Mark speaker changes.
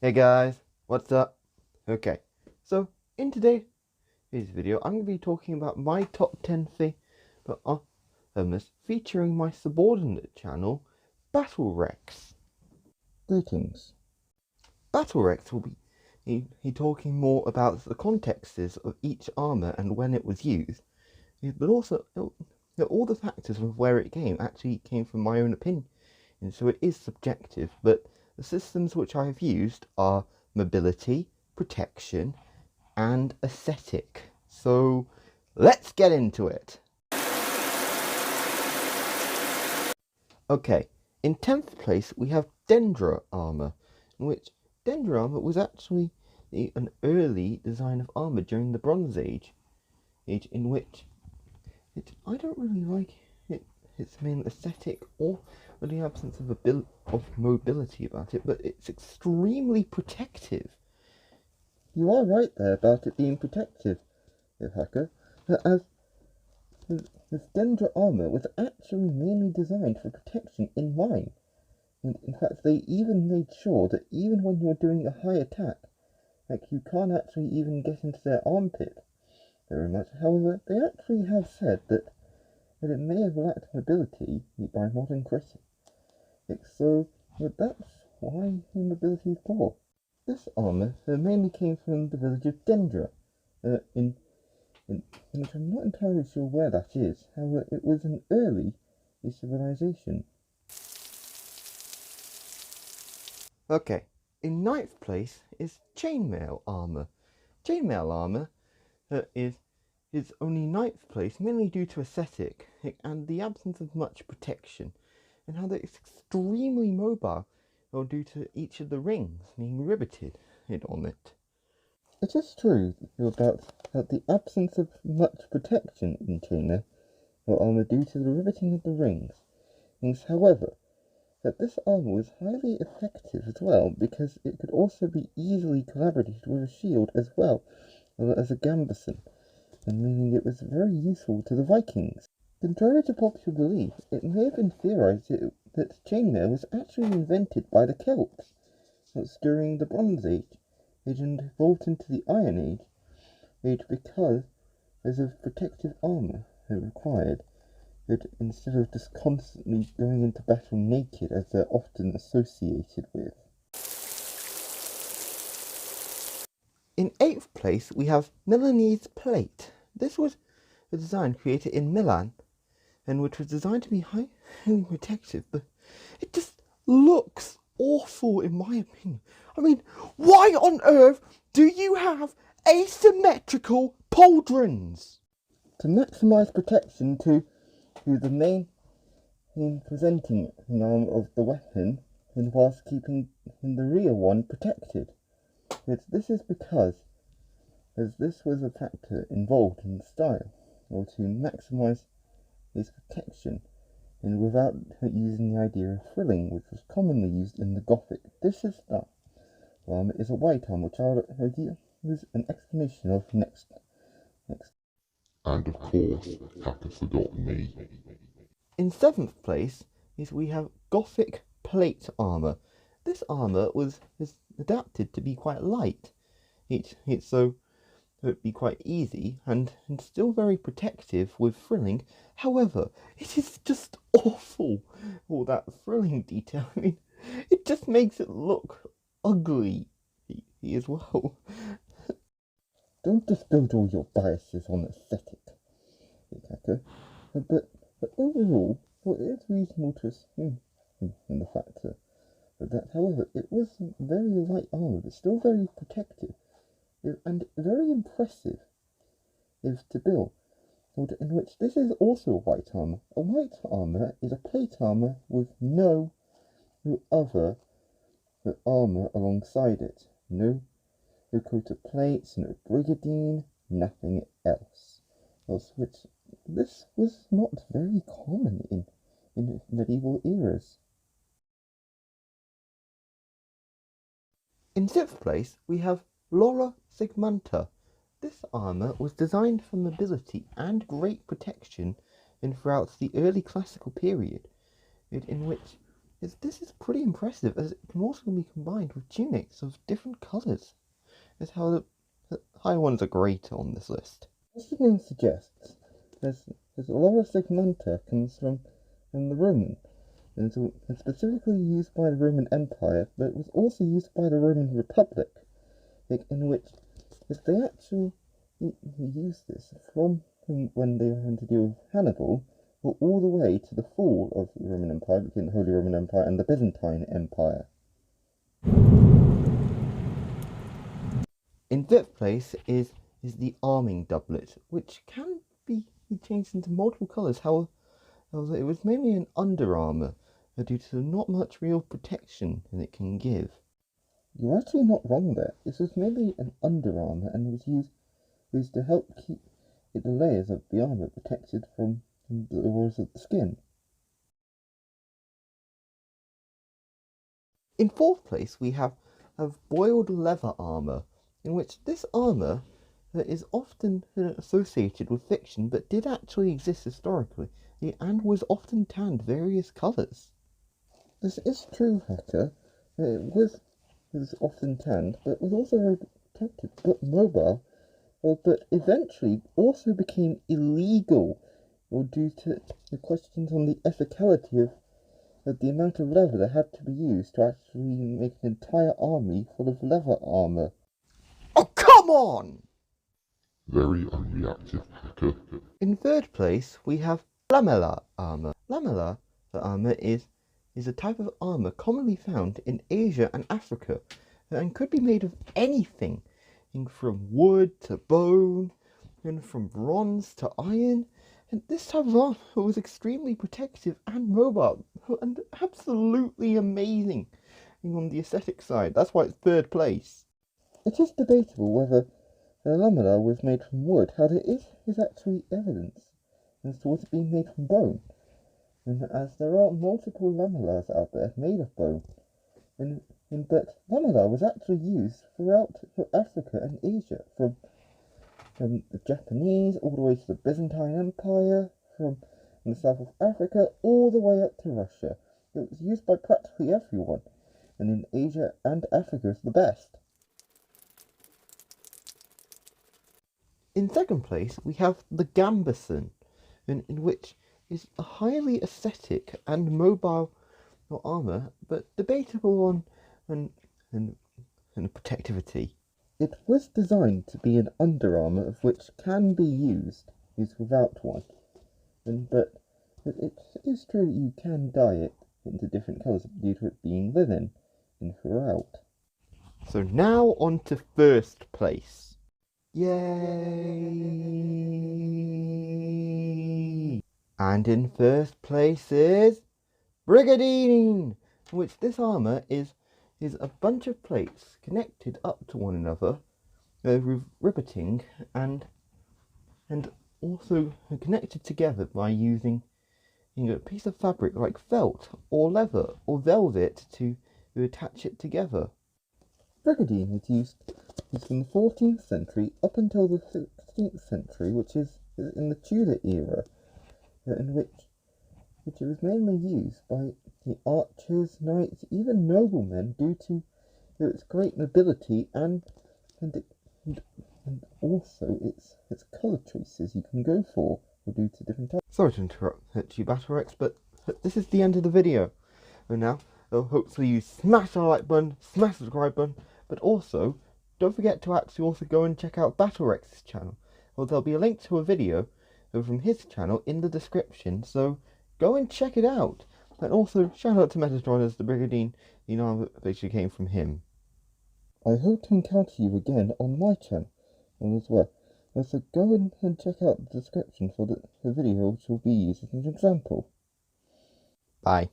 Speaker 1: Hey guys, what's up? Okay, so in today's video, I'm going to be talking about my top 10 favorite armors featuring my subordinate channel, Battle Rex. Greetings. Battle Rex will be talking more about the contexts of each armor and when it was used, but also all the factors of where it actually came from my own opinion, and so it is subjective, but the systems which I have used are mobility, protection, and aesthetic. So let's get into it. Okay, in 10th place we have Dendra armor, in which Dendra armor was actually an early design of armor during the Bronze Age, in which I don't really like its main aesthetic or the absence of mobility about it, but it's extremely protective. You are right there about it being protective, hacker, as the Dendra armor was actually mainly designed for protection in mind. And in fact, they even made sure that even when you're doing a high attack, like you can't actually even get into their armpit very much. However, they actually have said that it may have lacked mobility by modern critics. So that's why mobility is poor. This armor mainly came from the village of Dendra, in which I'm not entirely sure where that is. However, it was an early civilization. Okay, in 9th place is chainmail armor. Chainmail armor is only 9th place mainly due to aesthetic and the absence of much protection, and how that it's extremely mobile due to each of the rings being riveted on it. It is true about the absence of much protection in chainmail armor due to the riveting of the rings. However, that this armor was highly effective as well because it could also be easily collaborated with a shield as well as a gambeson, and meaning it was very useful to the Vikings. Contrary to popular belief, it may have been theorized that chainmail was actually invented by the Celts. That's during the Bronze Age and evolved into the Iron Age because as a protective armor required, instead of just constantly going into battle naked as they're often associated with. In 8th place we have Milanese plate. This was a design created in Milan and which was designed to be highly protective, but it just looks awful in my opinion. I mean, why on earth do you have asymmetrical pauldrons? To maximise protection to the main presenting arm of the weapon, and whilst keeping the rear one protected. This is because, as this was a factor involved in the style, or to maximise its protection, and without using the idea of frilling, which was commonly used in the Gothic. This is is a white arm, which I'll use an explanation of next.
Speaker 2: And of course, haven't forgotten me.
Speaker 1: In 7th place we have Gothic plate armor. This armor is adapted to be quite light. So it'd be quite easy and still very protective with frilling. However, it is just awful, all that frilling detail. I mean, it just makes it look ugly as well. Don't just build all your biases on aesthetic, but overall, it is reasonable to assume in the factor that, however, it was very light armor, but still very protective and very impressive to build, in which this is also a white armor. A white armor is a plate armor with no other armor alongside it. No coat of plates, no brigadine, nothing else. Which this was not very common in medieval eras. In 6th place, we have Laura Segmenta. This armour was designed for mobility and great protection throughout the early classical period, in which This is pretty impressive, as it can also be combined with tunics of different colours. That's how the higher ones are great on this list. As the name suggests, there's Laura Segmenta comes from the Roman, and it's specifically used by the Roman Empire, but it was also used by the Roman Republic, in which if they actually used this from when they were having to deal with Hannibal, all the way to the fall of the Roman Empire, between the Holy Roman Empire and the Byzantine Empire. In fifth place is the arming doublet, which can be changed into multiple colours. However, it was mainly an under armour, due to not much real protection that it can give. You're actually not wrong there. This was mainly an under armour and was used to help keep the layers of the armour protected from the walls of the skin. In fourth place, we have boiled leather armour, in which this armour is often associated with fiction, but did actually exist historically, and was often tanned various colours. This is true, Hacker. It was often tanned, but was also very protected, but mobile, but eventually also became illegal, due to the questions on the ethicality of the amount of leather that had to be used to actually make an entire army full of leather armour. Oh, come on!
Speaker 2: Very unreactive, Hacker.
Speaker 1: In third place, we have lamellar armour. Lamellar armour is a type of armour commonly found in Asia and Africa, and could be made of anything, from wood to bone, and from bronze to iron. And this type of armour was extremely protective and mobile, and absolutely amazing on the aesthetic side. That's why it's third place. It is debatable whether the lamellar was made from wood. How there is actually evidence as to it being made from bone, and as there are multiple lamellars out there made of bone, but lamellar was actually used throughout Africa and Asia, from the Japanese all the way to the Byzantine Empire, from the south of Africa all the way up to Russia. It was used by practically everyone, and in Asia and Africa is the best. In second place, we have the gambeson, in which is a highly aesthetic and mobile armour, but debatable on protectivity. It was designed to be an underarmour of which can be used without one, but it is true that you can dye it into different colours due to it being linen throughout. So now on to first place. Yay! And in first place is Brigadine, in which this armour is a bunch of plates connected up to one another with riveting, and also connected together by using a piece of fabric like felt or leather or velvet to attach it together. Brigadine was used from the 14th century up until the 16th century, which is in the Tudor era, in which it was mainly used by the archers, knights, even noblemen, due to its great nobility and also its colour choices you can go for due to different types. Sorry to interrupt you, Battlerex, but this is the end of the video. And now, hopefully you smash the like button, smash the subscribe button, but also, don't forget to actually also go and check out Battlerex's channel. Well, there'll be a link to a video from his channel in the description, so go and check it out. And also, shout out to Metatron, as the Brigadine, basically came from him. I hope to encounter you again on my channel as well. So go and check out the description for the video which will be used as an example. Bye.